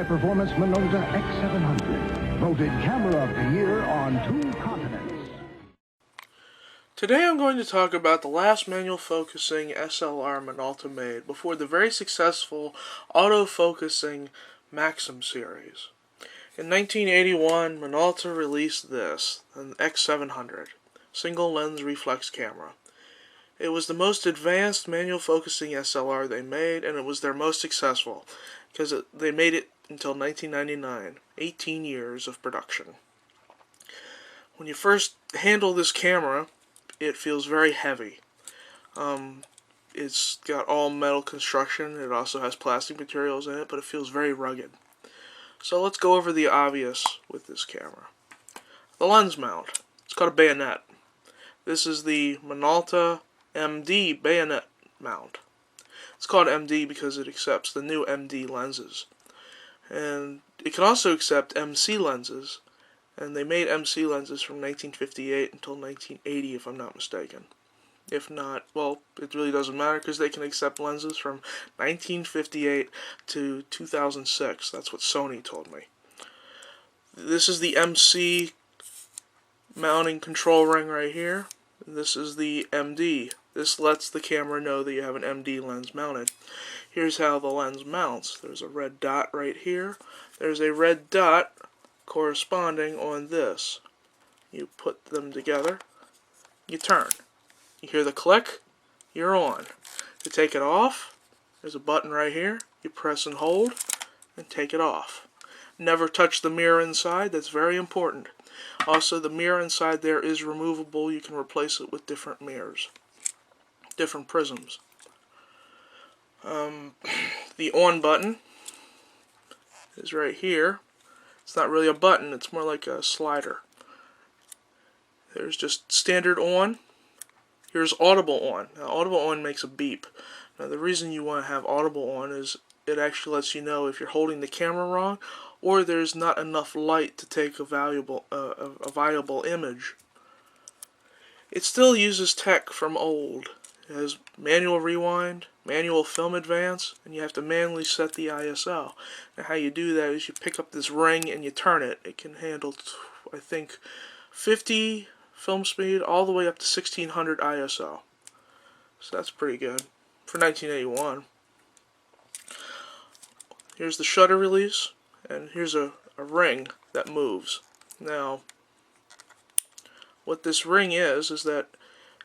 high-performance Minolta X700, voted Camera of the Year on 2 continents. Today I'm going to talk about the last manual focusing SLR Minolta made before the very successful auto-focusing Maxim series. In 1981, Minolta released this, an X700, single lens reflex camera. It was the most advanced manual focusing SLR they made, and it was their most successful, because they made it until 1999, 18 years of production. When you first handle this camera, it feels very heavy. It's got all metal construction. It also has plastic materials in it, but it feels very rugged. So let's go over the obvious with this camera. The lens mount. It's called a bayonet. This is the Minolta MD bayonet mount. It's called MD because it accepts the new MD lenses. And it can also accept MC lenses. And they made MC lenses from 1958 until 1980, if I'm not mistaken. If not, well, it really doesn't matter because they can accept lenses from 1958 to 2006. That's what Sony told me. This is the MC mounting control ring right here. This is the MD. This lets the camera know that you have an MD lens mounted. Here's how the lens mounts. There's a red dot right here. There's a red dot corresponding on this. You put them together, you turn. You hear the click, you're on. To take it off, there's a button right here. You press and hold and take it off. Never touch the mirror inside, that's very important. Also, the mirror inside there is removable. You can replace it with different mirrors, different prisms. The on button is right here. It's not really a button, it's more like a slider. There's just standard on. Here's audible on. Now, audible on makes a beep. Now, the reason you want to have audible on is it actually lets you know if you're holding the camera wrong or there's not enough light to take a viable image. It still uses tech from old. It has manual rewind, manual film advance, and you have to manually set the ISO. And how you do that is you pick up this ring and you turn it. It can handle, I think, 50 film speed all the way up to 1600 ISO. So that's pretty good for 1981. Here's the shutter release, and here's a ring that moves. Now, what this ring is that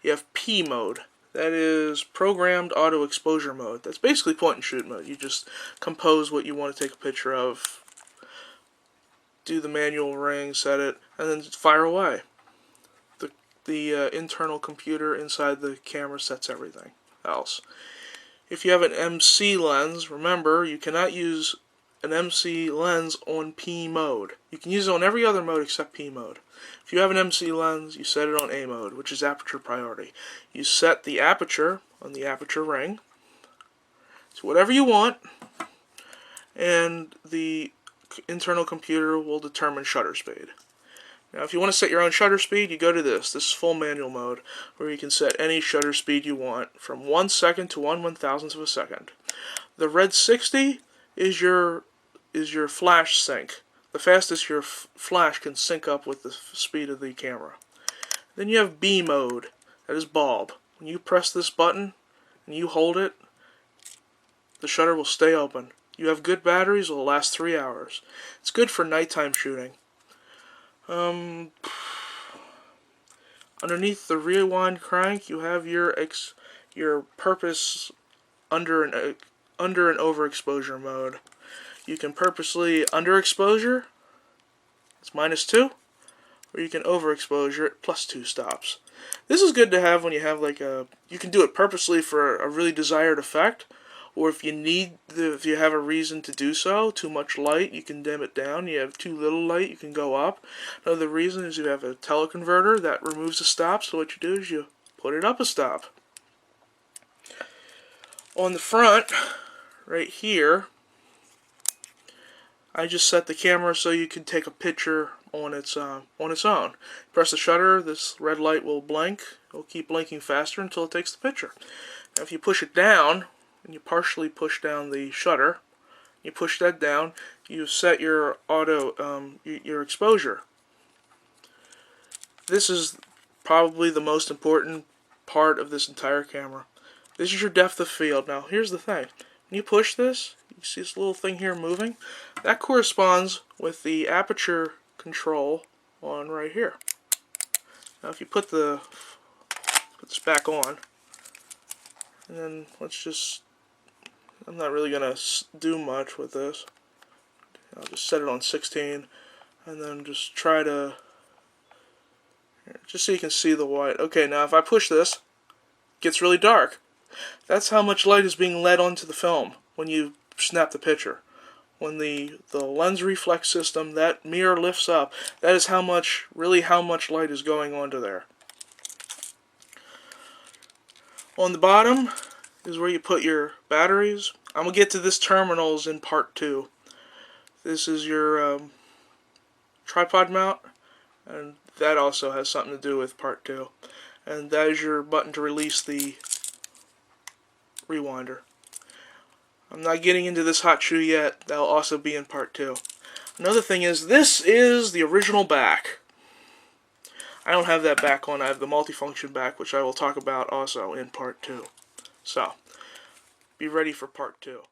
you have P mode. That is programmed auto exposure mode. That's basically point and shoot mode. You just compose what you want to take a picture of, do the manual ring, set it, and then fire away. The internal computer inside the camera sets everything else. If you have an MC lens, remember you cannot use an MC lens on P mode. You can use it on every other mode except P mode. If you have an MC lens, you set it on A mode, which is aperture priority. You set the aperture on the aperture ring to whatever you want, and the internal computer will determine shutter speed. Now, if you want to set your own shutter speed, you go to this. This is full manual mode, where you can set any shutter speed you want, from 1 second to 1/1000th of a second. The red 60 is your flash sync. The fastest your flash can sync up with the speed of the camera. Then you have B mode, that is bulb. When you press this button and you hold it, the shutter will stay open. You have good batteries, it will last 3 hours. It's good for nighttime shooting. Underneath the rewind crank, you have your purpose under and overexposure mode. You can purposely underexposure, it's -2, or you can overexposure it, +2 stops. This is good to have when you have you can do it purposely for a really desired effect, or if you have a reason to do so, too much light, you can dim it down. You have too little light, you can go up. Another reason is you have a teleconverter that removes a stop, so what you do is you put it up a stop. On the front, right here, I just set the camera so you can take a picture on its own. Press the shutter, this red light will blink. It will keep blinking faster until it takes the picture. Now if you push it down, and you partially push down the shutter, You push that down. You set your your exposure. This is probably the most important part of this entire camera. This is your depth of field. Now, here's the thing. When you push this, you see this little thing here moving? That corresponds with the aperture control on right here. Now, if you put this back on, and then let's just, I'm not really going to do much with this. I'll just set it on 16, and then just try to, just so you can see the white. Okay, now if I push this, it gets really dark. That's how much light is being let onto the film when you snap the picture. When the lens reflex system, that mirror lifts up, that is how much light is going onto there. On the bottom is where you put your batteries. I'm going to get to this terminals in part 2. This is your tripod mount, and that also has something to do with part 2. And that is your button to release the rewinder. I'm not getting into this hot shoe yet. That'll also be in part 2. Another thing is, this is the original back. I don't have that back on. I have the multifunction back, which I will talk about also in part 2. So, be ready for part 2.